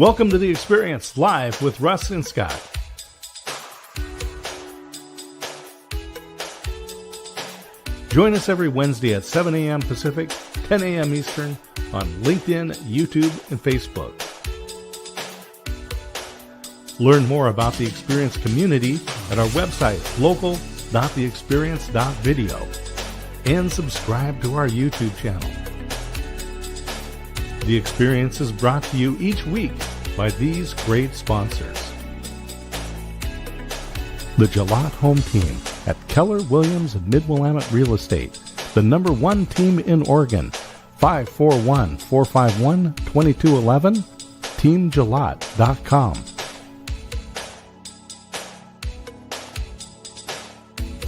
Welcome to The Experience, live with Russ and Scott. Join us every Wednesday at 7 a.m. Pacific, 10 a.m. Eastern on LinkedIn, YouTube, and Facebook. Learn more about the Experience community at our website, local.theexperience.video, and subscribe to our YouTube channel. The Experience is brought to you each week by these great sponsors. The Jalot Home Team at Keller Williams Mid-Willamette Real Estate, the #1 team in Oregon, 541-451-2211, teamjalot.com.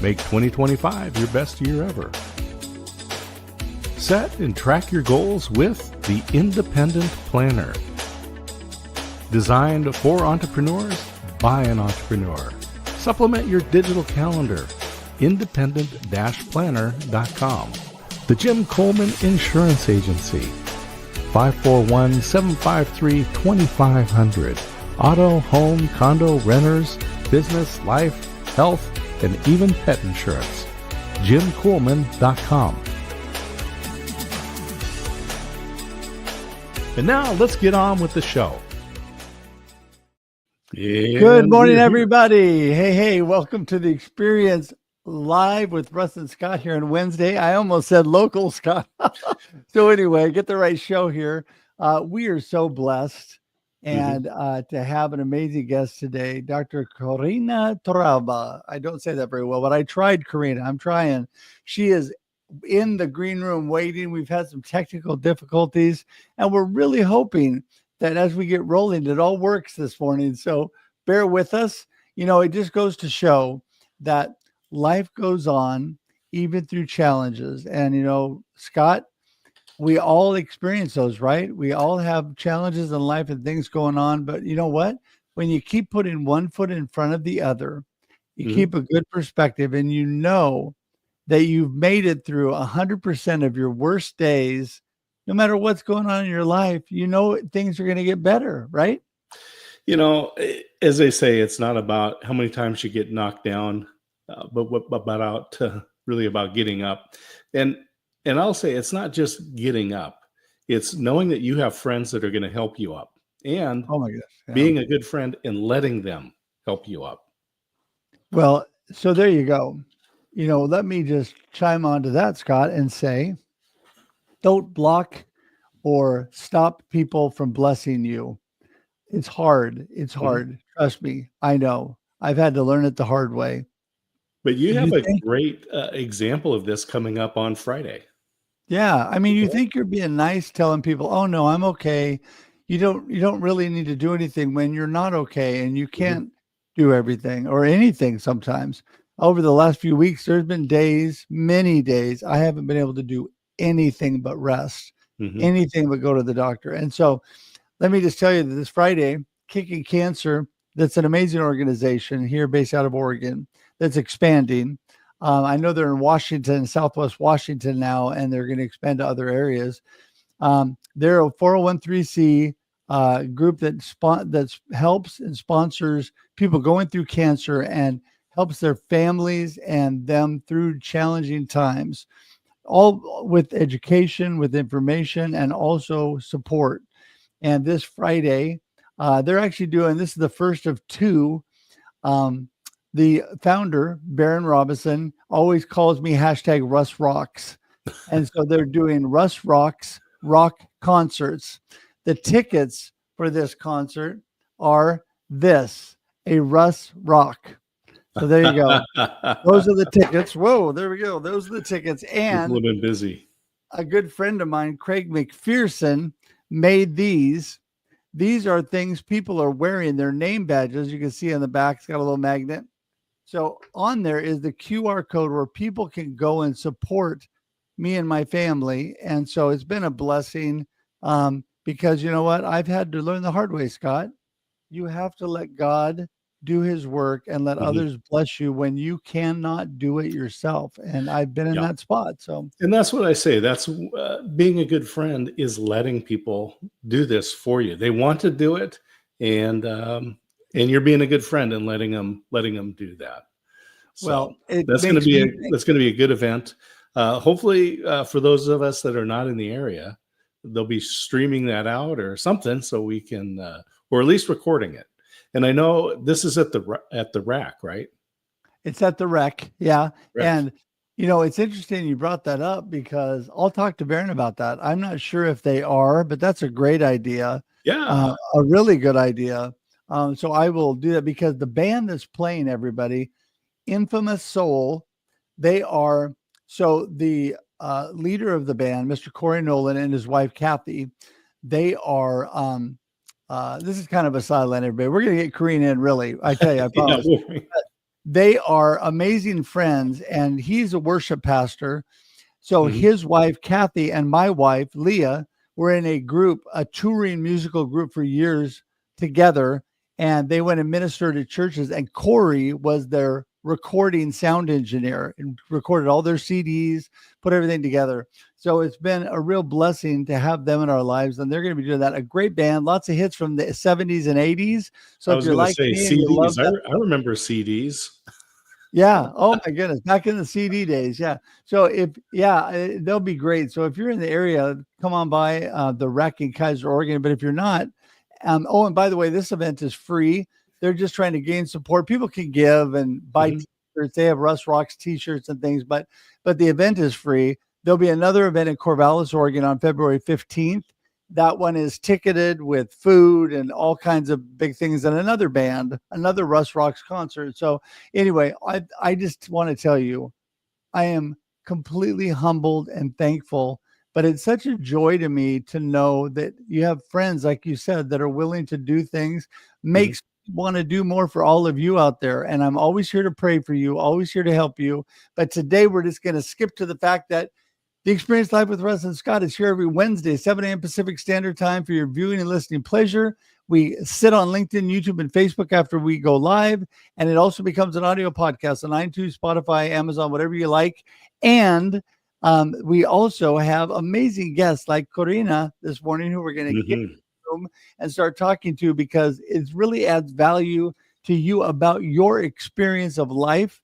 Make 2025 your best year ever. Set and track your goals with the Independent Planner. Designed for entrepreneurs by an entrepreneur. Supplement your digital calendar. Independent-planner.com. The Jim Coleman Insurance Agency. 541-753-2500. Auto, home, condo, renters, business, life, health, and even pet insurance. JimColeman.com. And now let's get on with the show. Good morning, everybody. Hey, welcome to The Experience live with Russ and Scott here on Wednesday. I almost said local, Scott. So anyway, get the right show here. We are so blessed and to have an amazing guest today, Dr. Carina Torralba. I don't say that very well, but I tried Carina. I'm trying. She is in the green room waiting. We've had some technical difficulties, and we're really hoping that as we get rolling, it all works this morning. So bear with us. You know, it just goes to show that life goes on even through challenges. And, you know, Scott, we all experience those, right? We all have challenges in life and things going on. But you know what? When you keep putting one foot in front of the other, you keep a good perspective, and you know that you've made it through 100% of your worst days. No matter what's going on in your life, you know things are going to get better, right? You know, as they say, it's not about how many times you get knocked down, but really about getting up. And I'll say it's not just getting up. It's knowing that you have friends that are going to help you up, and oh my gosh, being a good friend and letting them help you up. Well, so there you go. You know, let me just chime on to that, Scott, and say, don't block or stop people from blessing you. It's hard. It's hard. Trust me. I know. I've had to learn it the hard way. But you have a great example of this coming up on Friday. Yeah. I mean, you think you're being nice, telling people, oh, no, I'm okay. You don't really need to do anything when you're not okay, and you can't do everything or anything sometimes. Over the last few weeks, there's been days, many days, I haven't been able to do anything but rest, anything but go to the doctor. And so let me just tell you that this Friday, Kicking Cancer, that's an amazing organization here based out of Oregon that's expanding. I know they're in Washington, Southwest Washington now, and they're going to expand to other areas. They're a 401(c) group that helps and sponsors people going through cancer and helps their families and them through challenging times, all with education, with information, and also support. And this Friday, they're actually doing, this is the first of two. The founder, Baron Robinson, always calls me #Russ Rocks. And so they're doing Russ Rocks rock concerts. The tickets for this concert are a Russ Rock. So there you go. Those are the tickets. Whoa, there we go. Those are the tickets. And people have been busy. A good friend of mine, Craig McPherson, made these. These are things people are wearing, their name badges. You can see on the back, it's got a little magnet. So on there is the QR code where people can go and support me and my family. And so it's been a blessing because you know what? I've had to learn the hard way, Scott. You have to let God do his work and let Mhm. others bless you when you cannot do it yourself. And I've been in Yeah. that spot. So And that's what I say. That's being a good friend is letting people do this for you. They want to do it, and you're being a good friend and letting them do that. So well, it that's going to makes be me a think. that's going to be a good event. Hopefully, for those of us that are not in the area, they'll be streaming that out or something so we can, or at least recording it. And I know this is at the rack, right? It's at the rec. Yeah. Rec. And, it's interesting you brought that up because I'll talk to Baron about that. I'm not sure if they are, but that's a great idea. Yeah. A really good idea. So I will do that because the band that's playing, everybody, Infamous Soul, they are, so the leader of the band, Mr. Corey Nolan, and his wife, Kathy, they are, this is kind of a sideline, everybody. We're going to get Carina in, really. I tell you, I Yeah. promise. They are amazing friends, and he's a worship pastor. So Mhm. his wife, Kathy, and my wife, Leah, were in a group, a touring musical group for years together. And they went and ministered at churches. And Corey was their recording sound engineer and recorded all their CDs, put everything together. So it's been a real blessing to have them in our lives. And they're going to be doing that. A great band, lots of hits from the 70s and 80s. So I if was you're going to like say me and you love CDs. that. I remember CDs. Yeah. Oh my goodness. Back in the CD days. Yeah. So they'll be great. So if you're in the area, come on by the rec in Kaiser, Oregon. But if you're not, and by the way, this event is free. They're just trying to gain support. People can give and buy Mhm. t-shirts. They have Russ Rocks t-shirts and things, but the event is free. There'll be another event in Corvallis, Oregon on February 15th. That one is ticketed with food and all kinds of big things, and another band, another Russ Rocks concert. So anyway, I just want to tell you, I am completely humbled and thankful, but it's such a joy to me to know that you have friends, like you said, that are willing to do things, Mhm. makes me want to do more for all of you out there. And I'm always here to pray for you, always here to help you. But today we're just going to skip to the fact that the Experience Live with Russ and Scott is here every Wednesday, 7 a.m. Pacific Standard Time for your viewing and listening pleasure. We sit on LinkedIn, YouTube, and Facebook after we go live, and it also becomes an audio podcast on iTunes, Spotify, Amazon, whatever you like. And we also have amazing guests like Carina this morning, who we're going to get in Mhm. the room and start talking to because it really adds value to you about your experience of life.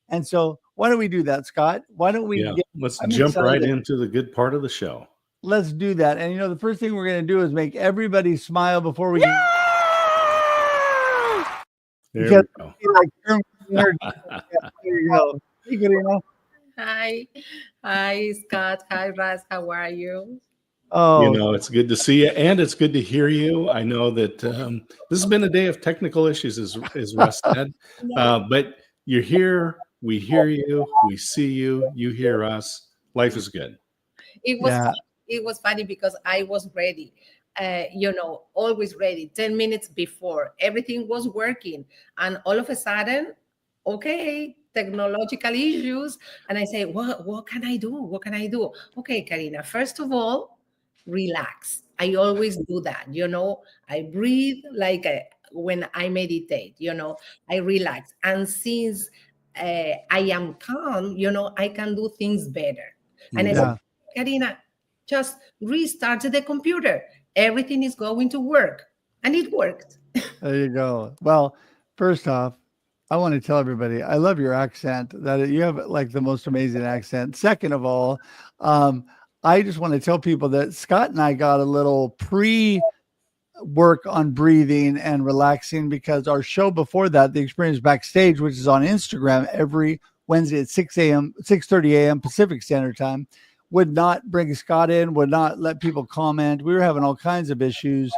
And so why don't we do that, Scott? Why don't we Yeah. get Let's I'm jump right excited. into the good part of the show. Let's do that. And the first thing we're going to do is make everybody smile before we There because we go. like there you go. Hey, Karina. Hi. Hi, Scott. Hi, Russ. How are you? Oh, It's good to see you, and it's good to hear you. I know that this has been a day of technical issues, as Russ said, Yeah. but you're here. We hear you. We see you. You hear us. Life is good. It was yeah. it was funny because I was ready. Always ready. 10 minutes before everything was working, and all of a sudden, okay, technological issues, and I say, what can I do? What can I do? Okay, Karina. First of all, relax. I always do that. I breathe like when I meditate. I relax, and since I am calm, I can do things better. And I said, Mhm. Yeah. Karina, just restart the computer. Everything is going to work. And it worked. There you go. Well, first off, I want to tell everybody I love your accent. That you have like the most amazing accent. Second of all, um, I just want to tell people that Scott and I got a little work on breathing and relaxing because our show before that, The Experience Backstage, which is on Instagram every Wednesday at 6:30 a.m. Pacific Standard Time, would not bring Scott in, would not let people comment. We were having all kinds of issues.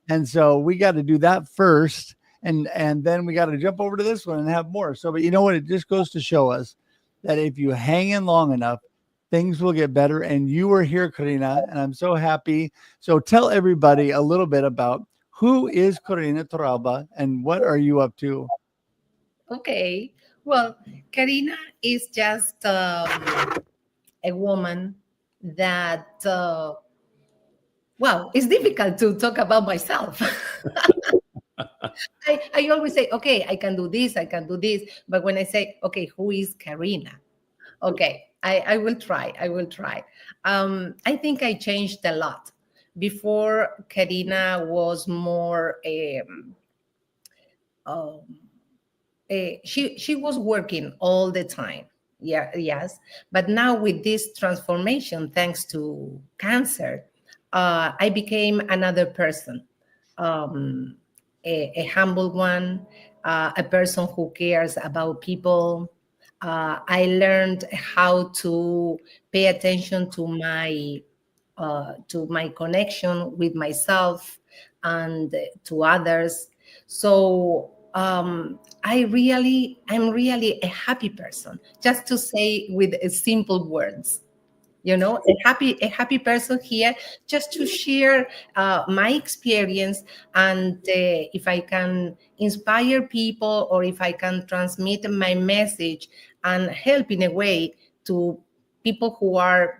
And so we got to do that first. And then we got to jump over to this one and have more. So, but you know what? It just goes to show us that if you hang in long enough, things will get better. And you were here, Carina, and I'm so happy. So tell everybody a little bit about who is Carina Torralba and what are you up to? Okay. Well, Karina is just a woman that, well, it's difficult to talk about myself. I always say, okay, I can do this, I can do this. But when I say, okay, who is Carina? Okay, I will try. I will try. I think I changed a lot. Before, Carina was more, um, she was working all the time. Yeah, yes. But now with this transformation, thanks to cancer, I became another person, um, a humble one, a person who cares about people. I learned how to pay attention to my connection with myself and to others. So I'm really a happy person. Just to say with simple words, a happy person here, just to share my experience, and if I can inspire people, or if I can transmit my message and help in a way to people who are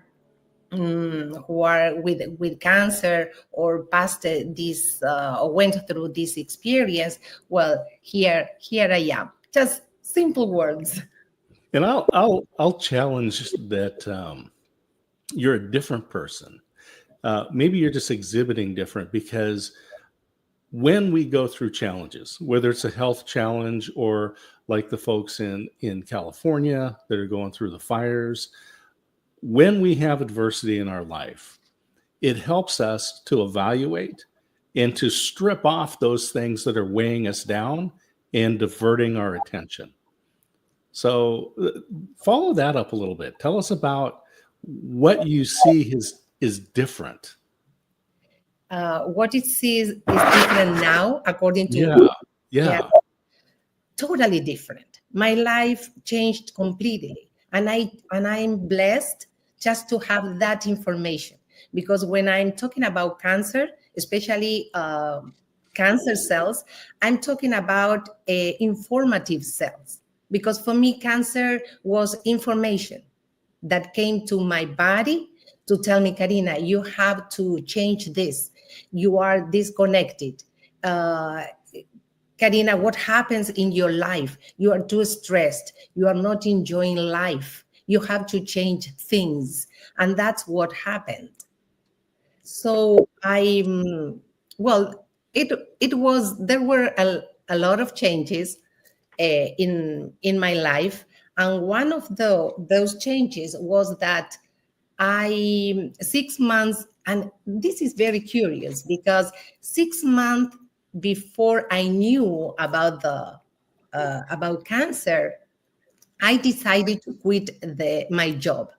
with cancer, or passed this or went through this experience, well, here I am. Just simple words. And I'll challenge that you're a different person. Maybe you're just exhibiting different, because when we go through challenges, whether it's a health challenge or like the folks in California that are going through the fires, when we have adversity in our life, it helps us to evaluate and to strip off those things that are weighing us down and diverting our attention. So follow that up a little bit. Tell us about what you see is different. What it sees is different now, according to Yeah. yeah, totally different. My life changed completely, and I'm blessed just to have that information, because when I'm talking about cancer, especially cancer cells, I'm talking about informative cells, because for me, cancer was information that came to my body to tell me, Carina, you have to change this. You are disconnected. Carina, what happens in your life? You are too stressed. You are not enjoying life. You have to change things. And that's what happened. So there were a lot of changes in my life. And one of those changes was that 6 months, and this is very curious, because 6 months before I knew about cancer, I decided to quit my job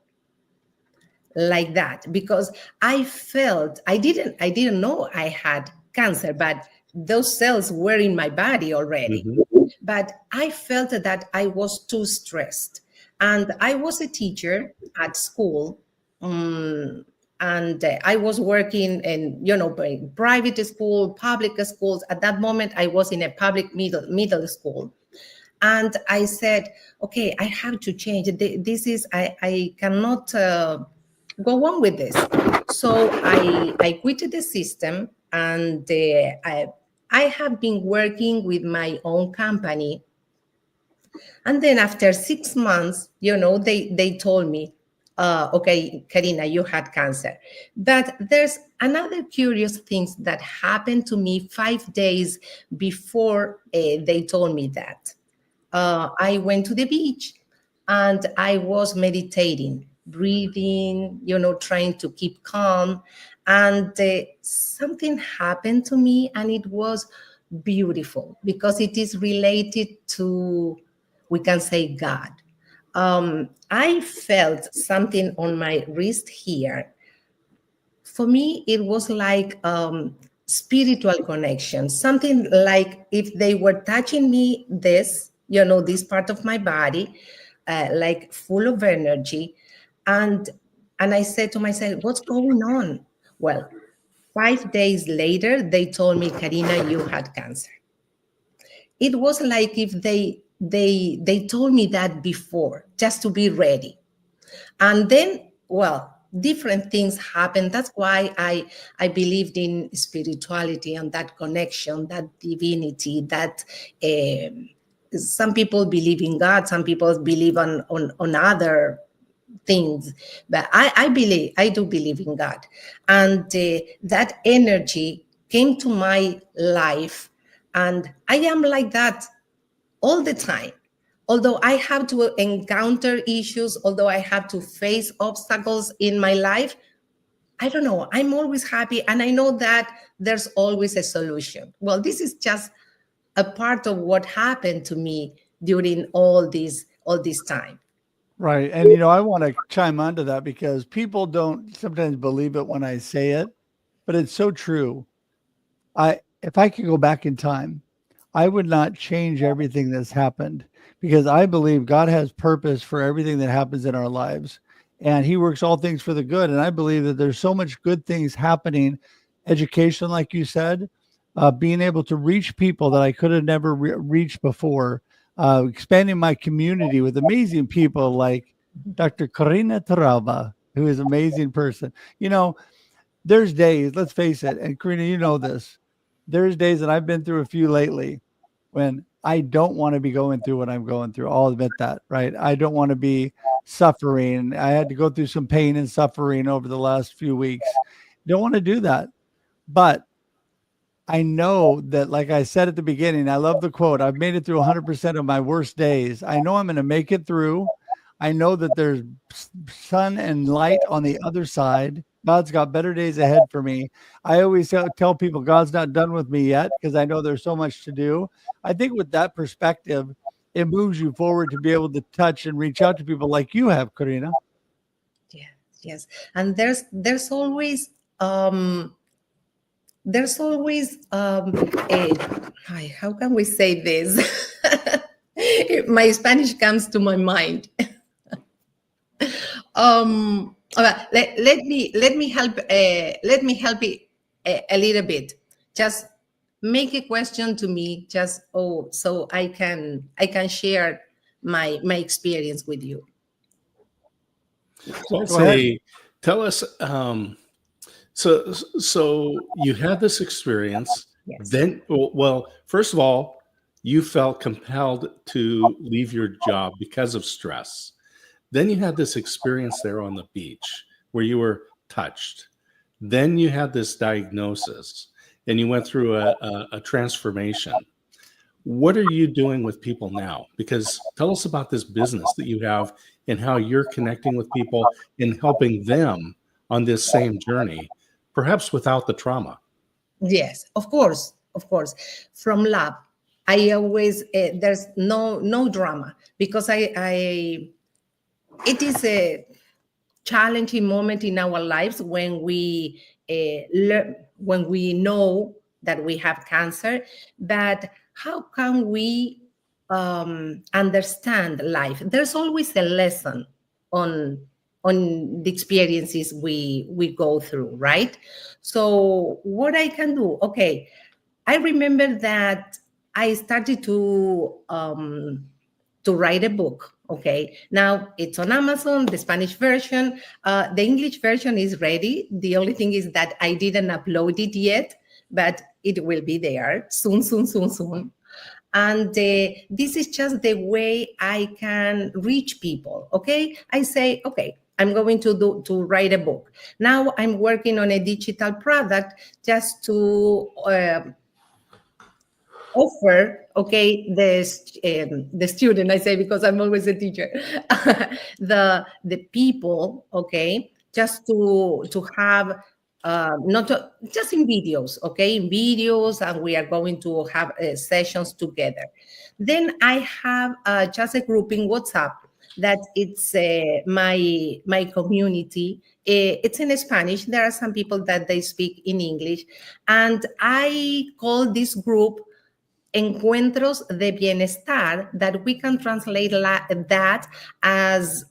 like that, because I felt I didn't know I had cancer, but those cells were in my body already. Mm-hmm. But I felt that I was too stressed, and I was a teacher at school. And I was working in private school, public schools. At that moment, I was in a public middle school, and I said, "Okay, I have to change. I cannot go on with this." So I quit the system, and I have been working with my own company. And then after 6 months, they told me, okay, Carina, you had cancer. But there's another curious thing that happened to me 5 days before they told me that. I went to the beach, and I was meditating, breathing, trying to keep calm. And something happened to me, and it was beautiful, because it is related to, we can say, God. I felt something on my wrist here. For me, it was like spiritual connection, something like if they were touching me, this part of my body, like full of energy. And I said to myself, what's going on? Well, 5 days later, they told me, Carina, you had cancer. It was like if they told me that before, just to be ready. And then, well, different things happen. That's why I believed in spirituality and that connection, that divinity, that some people believe in God, some people believe on other things, but I do believe in God. And that energy came to my life, and I am like that all the time. Although I have to encounter issues, although I have to face obstacles in my life, I don't know, I'm always happy, and I know that there's always a solution. Well, this is just a part of what happened to me during all this time. Right. And, you know, I want to chime onto that because people don't sometimes believe it when I say it, but it's so true. If I could go back in time, I would not change everything that's happened because I believe God has purpose for everything that happens in our lives, and he works all things for the good. And I believe that there's so much good things happening, education, like you said, being able to reach people that I could have never reached before, expanding my community with amazing people like Dr. Carina Torralba, who is an amazing person. You know, there's days, let's face it, and Carina, you know this, there's days that I've been through a few lately when I don't want to be going through what I'm going through. I'll admit that, right? I don't want to be suffering. I had to go through some pain and suffering over the last few weeks. Don't want to do that. But I know that, like I said at the beginning, I love the quote, I've made it through 100% of my worst days. I know I'm going to make it through. I know that there's sun and light on the other side. God's got better days ahead for me. I always tell people God's not done with me yet because I know there's so much to do. I think with that perspective, it moves you forward to be able to touch and reach out to people like you have, Carina. Yes. And there's always a, how can we say this? My Spanish comes to my mind. Let me help it a little bit. Just make a question to me, just so I can share my experience with you. So I'll say, tell us. So you had this experience. Yes. Then, well, first of all, you felt compelled to leave your job because of stress. Then you had this experience there on the beach where you were touched. Then you had this diagnosis and you went through a transformation. What are you doing with people now? Because tell us about this business that you have and how you're connecting with people and helping them on this same journey, perhaps without the trauma. Yes, of course. From lab, I always, there's no drama because it is a challenging moment in our lives when we learn, when we know that we have cancer, but how can we understand life? There's always a lesson on the experiences we go through, right? So what I can do, okay, I remember that I started to write a book. Okay, now it's on Amazon, the Spanish version. The English version is ready. The only thing is that I didn't upload it yet, but it will be there soon. And this is just the way I can reach people. Okay, I say, okay, I'm going to write a book. Now I'm working on a digital product just to offer, okay, the student, I say because I'm always a teacher, the people, okay, just to have just in videos, okay, in videos, and we are going to have sessions together. Then I have just a group in WhatsApp that it's my community. It's in Spanish. There are some people that they speak in English, and I call this group Encuentros de Bienestar, that we can translate that as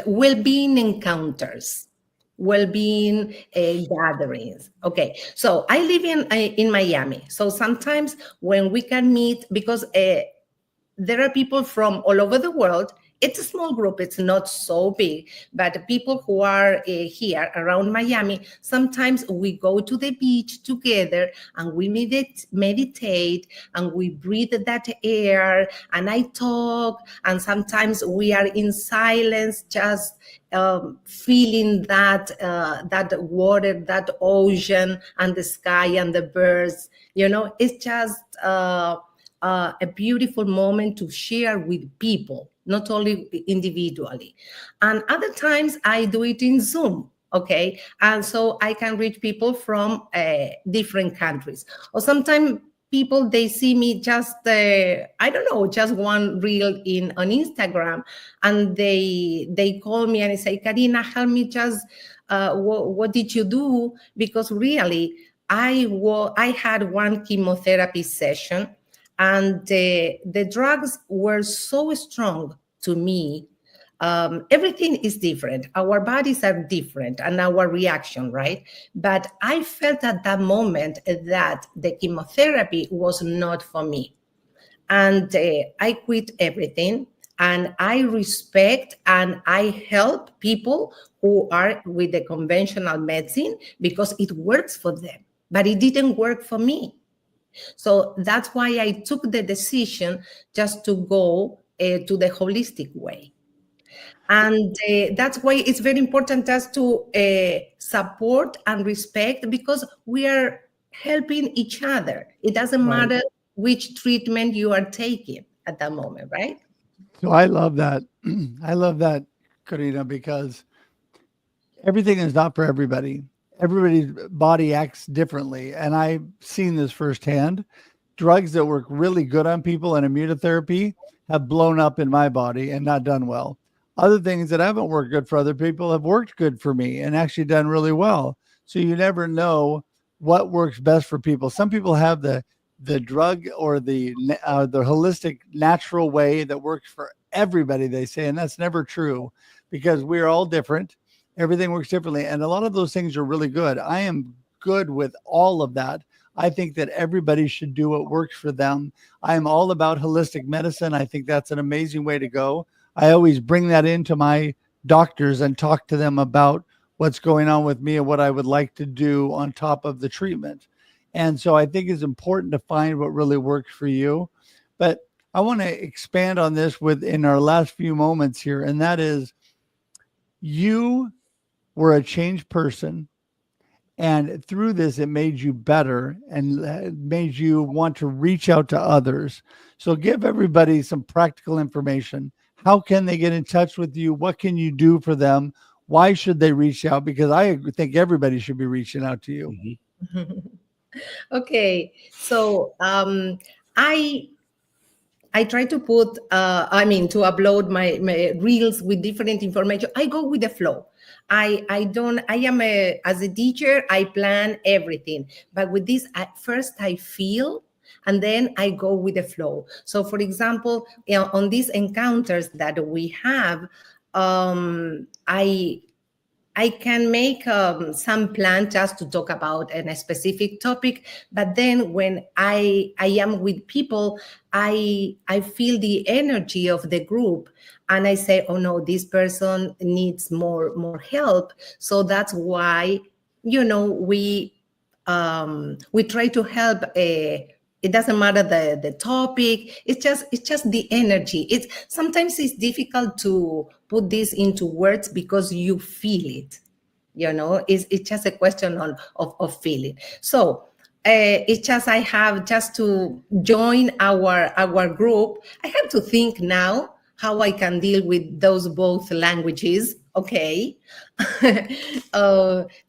well-being encounters, well-being gatherings. Okay, so I live in Miami. So sometimes when we can meet, because there are people from all over the world, it's a small group, it's not so big, but people who are here around Miami, sometimes we go to the beach together and we meditate and we breathe that air and I talk, and sometimes we are in silence, just feeling that water, that ocean and the sky and the birds. It's just a beautiful moment to share with people, not only individually. And other times I do it in Zoom. Okay. And so I can reach people from different countries. Or sometimes people, they see me just, I don't know, just one reel on Instagram, and they call me and they say, Carina, help me just, what did you do? Because really, I had one chemotherapy session, and the drugs were so strong to me. Everything is different. Our bodies are different and our reaction, right? But I felt at that moment that the chemotherapy was not for me. And I quit everything, and I respect and I help people who are with the conventional medicine because it works for them, but it didn't work for me. So that's why I took the decision just to go to the holistic way. And that's why it's very important just to support and respect, because we are helping each other. It doesn't matter which treatment you are taking at that moment, right? So I love that. I love that, Carina, because everything is not for everybody. Everybody's body acts differently. And I've seen this firsthand. Drugs that work really good on people and immunotherapy have blown up in my body and not done well. Other things that haven't worked good for other people have worked good for me and actually done really well. So you never know what works best for people. Some people have the drug or the holistic natural way that works for everybody, they say, and that's never true, because we're all different. Everything works differently, and a lot of those things are really good. I am good with all of that. I think that everybody should do what works for them. I am all about holistic medicine. I think that's an amazing way to go. I always bring that into my doctors and talk to them about what's going on with me and what I would like to do on top of the treatment. And so I think it's important to find what really works for you. But I want to expand on this in our last few moments here. And that is, you were a changed person. And through this, it made you better and made you want to reach out to others. So give everybody some practical information. How can they get in touch with you? What can you do for them? Why should they reach out? Because I think everybody should be reaching out to you. Mm-hmm. Okay. So I try to put, to upload my reels with different information. I go with the flow. As a teacher, I plan everything. But with this, at first I feel, and then I go with the flow. So for example, on these encounters that we have, I can make some plan just to talk about a specific topic, but then when I am with people, I feel the energy of the group, and I say, oh no, this person needs more help. So that's why, we try to help. It doesn't matter the topic. It's just the energy. Sometimes it's difficult to put this into words because you feel it. It's just a question of feeling. So it's just I have just to join our group. I have to think now how I can deal with those both languages. Okay,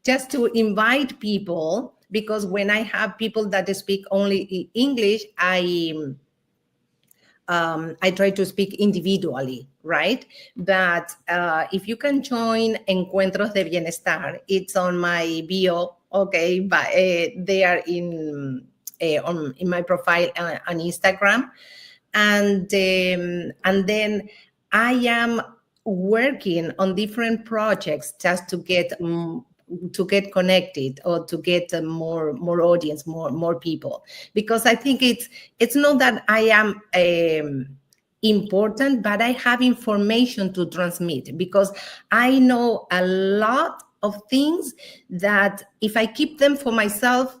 just to invite people. Because when I have people that speak only English, I try to speak individually, right? But if you can join Encuentros de Bienestar, it's on my bio, okay? But they are in my profile on Instagram, and then I am working on different projects just to get connected or to get more audience, more people, because I think it's not that I am important, but I have information to transmit because I know a lot of things that if I keep them for myself,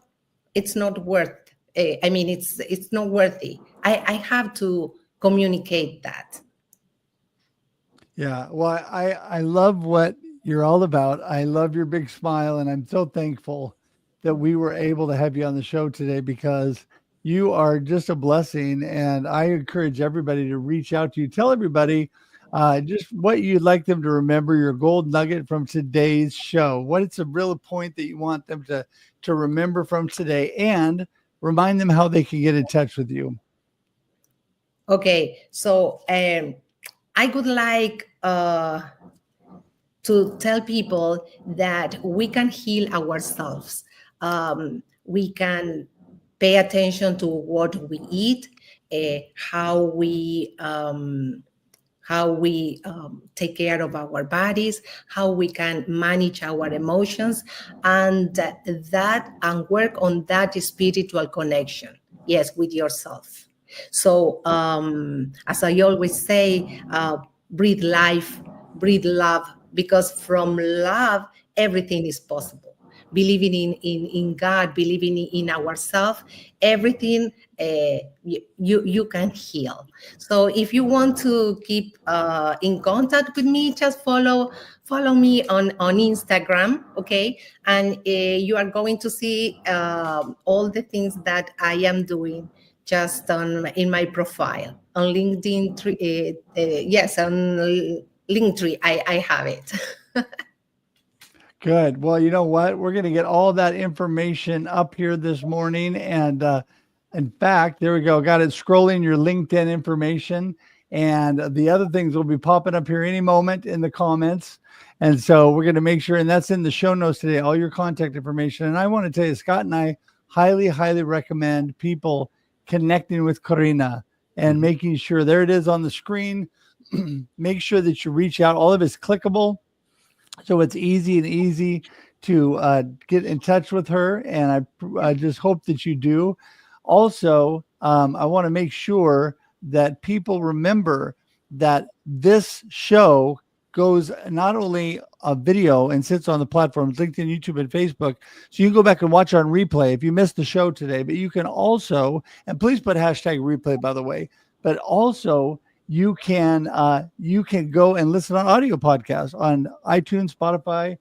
it's not worth. I mean, it's not worthy. I have to communicate that. Yeah. Well, I love what you're all about. I love your big smile, and I'm so thankful that we were able to have you on the show today because you are just a blessing. And I encourage everybody to reach out to you. Tell everybody just what you'd like them to remember, your gold nugget from today's show. What it's a real point that you want them to remember from today, and remind them how they can get in touch with you. Okay, so I would like to tell people that we can heal ourselves. We can pay attention to what we eat, how we take care of our bodies, how we can manage our emotions, and work on that spiritual connection. Yes, with yourself. So, as I always say, breathe life, breathe love, because from love, everything is possible. Believing in God, believing in ourselves, everything you can heal. So if you want to keep in contact with me, just follow me on Instagram, okay? And you are going to see all the things that I am doing just in my profile on LinkedIn. Yes, on Linktree, I have it. Good. Well, you know what? We're going to get all that information up here this morning. And in fact, there we go. Got it scrolling your LinkedIn information. And the other things will be popping up here any moment in the comments. And so we're going to make sure, and that's in the show notes today, all your contact information. And I want to tell you, Scott and I highly, highly recommend people connecting with Carina and making sure there it is on the screen. Make sure that you reach out. All of it's clickable. So it's easy to get in touch with her. And I just hope that you do. Also, I want to make sure that people remember that this show goes not only a video and sits on the platforms, LinkedIn, YouTube, and Facebook. So you can go back and watch on replay if you missed the show today, but you can also, and please put hashtag replay, by the way, but also you can go and listen on audio podcasts on iTunes, Spotify,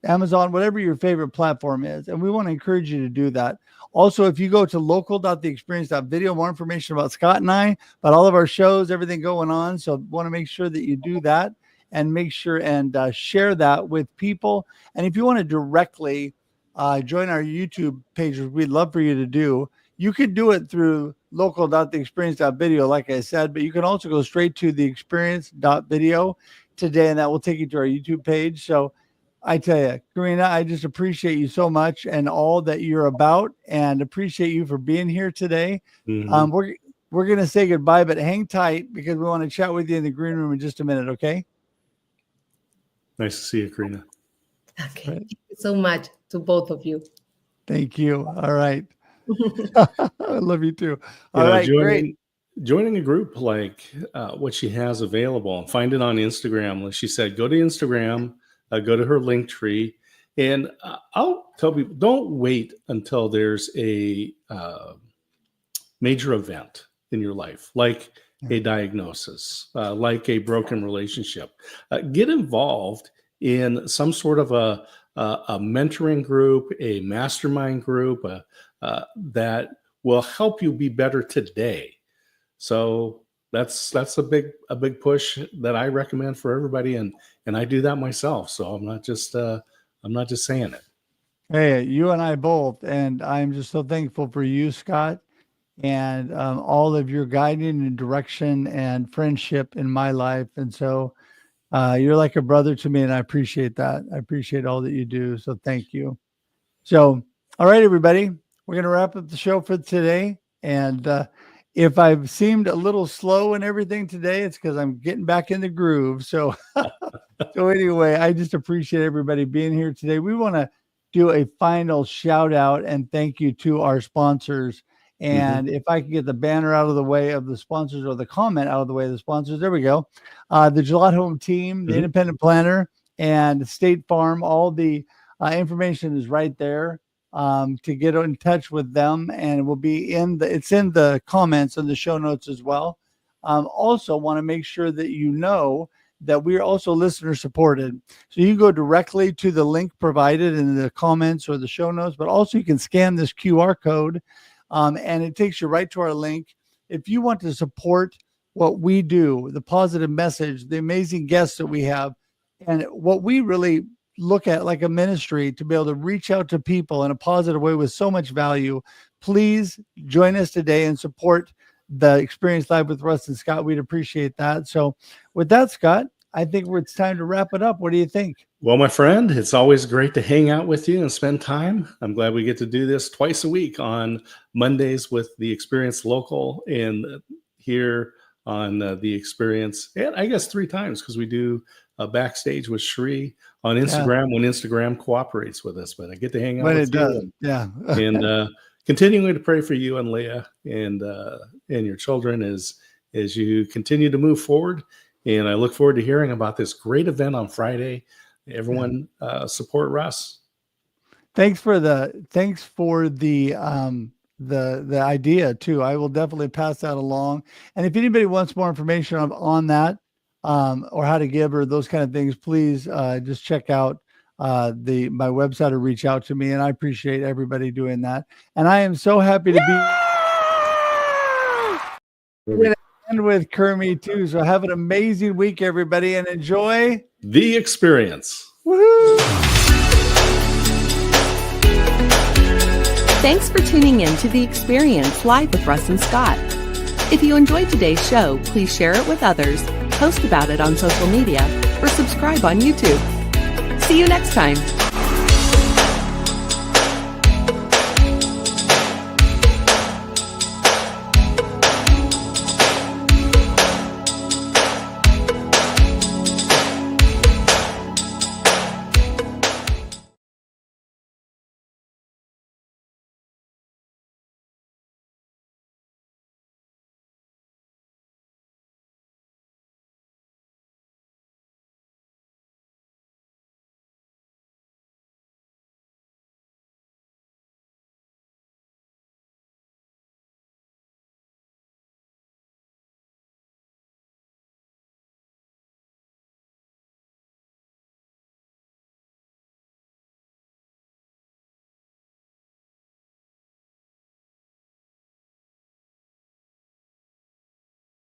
Amazon, whatever your favorite platform is. And we want to encourage you to do that. Also, if you go to local.theexperience.video, more information about Scott and I, about all of our shows, everything going on. So want to make sure that you do that and make sure and share that with people. And if you want to directly join our YouTube page, which we'd love for you to do, you could do it through local.theexperience.video, like I said, but you can also go straight to theexperience.video today, and that will take you to our YouTube page. So I tell you, Carina, I just appreciate you so much and all that you're about, and appreciate you for being here today. Mm-hmm. We're going to say goodbye, but hang tight because we want to chat with you in the green room in just a minute. Okay. Nice to see you, Carina. Okay. Thank you so much to both of you. Thank you. All right. I love you too. All right. Great. Joining a group like what she has available, and find it on Instagram. Like she said, go to Instagram, go to her Linktree, and I'll tell people, don't wait until there's a major event in your life, like a diagnosis, like a broken relationship. Get involved in some sort of a mentoring group, a mastermind group that will help you be better today. So that's a big push that I recommend for everybody, and I do that myself. So I'm not just saying it. Hey, you and I both, and I'm just so thankful for you, Scott, and all of your guiding and direction and friendship in my life. And so you're like a brother to me, and I appreciate that. I appreciate all that you do. So thank you. So, all right, everybody, we're going to wrap up the show for today. And if I've seemed a little slow and everything today, it's because I'm getting back in the groove. So, so anyway, I just appreciate everybody being here today. We want to do a final shout out and thank you to our sponsors. And if I can get the banner out of the way of the sponsors, or the comment out of the way of the sponsors, there we go. The Gillette Home team, the independent planner, and State Farm, all the information is right there to get in touch with them, and it will be it's in the comments and the show notes as well. Also want to make sure that you know that we are also listener supported. So you can go directly to the link provided in the comments or the show notes, but also you can scan this QR code and it takes you right to our link. If you want to support what we do, the positive message, the amazing guests that we have, and what we really look at like a ministry to be able to reach out to people in a positive way with so much value, please join us today and support the Experience Live with Russ and Scott. We'd appreciate that. So with that, Scott, I think it's time to wrap it up. What do you think? Well, my friend, it's always great to hang out with you and spend time. I'm glad we get to do this twice a week on Mondays with the Experience Local, and here on the Experience, and I guess 3 times because we do backstage with Shree on Instagram when Instagram cooperates with us. But I get to hang out when with it you does. and continuing to pray for you and Leah and your children as you continue to move forward. And I look forward to hearing about this great event on Friday. Everyone support Russ. Thanks for the idea too. I will definitely pass that along. And if anybody wants more information on that or how to give or those kind of things, please just check out my website or reach out to me. And I appreciate everybody doing that. And I am so happy to be with Kermie too. So have an amazing week, everybody, and enjoy the experience. Woohoo! Thanks for tuning in to The Experience Live with Russ and Scott. If you enjoyed today's show, please share it with others, post about it on social media, or subscribe on YouTube. See you next time.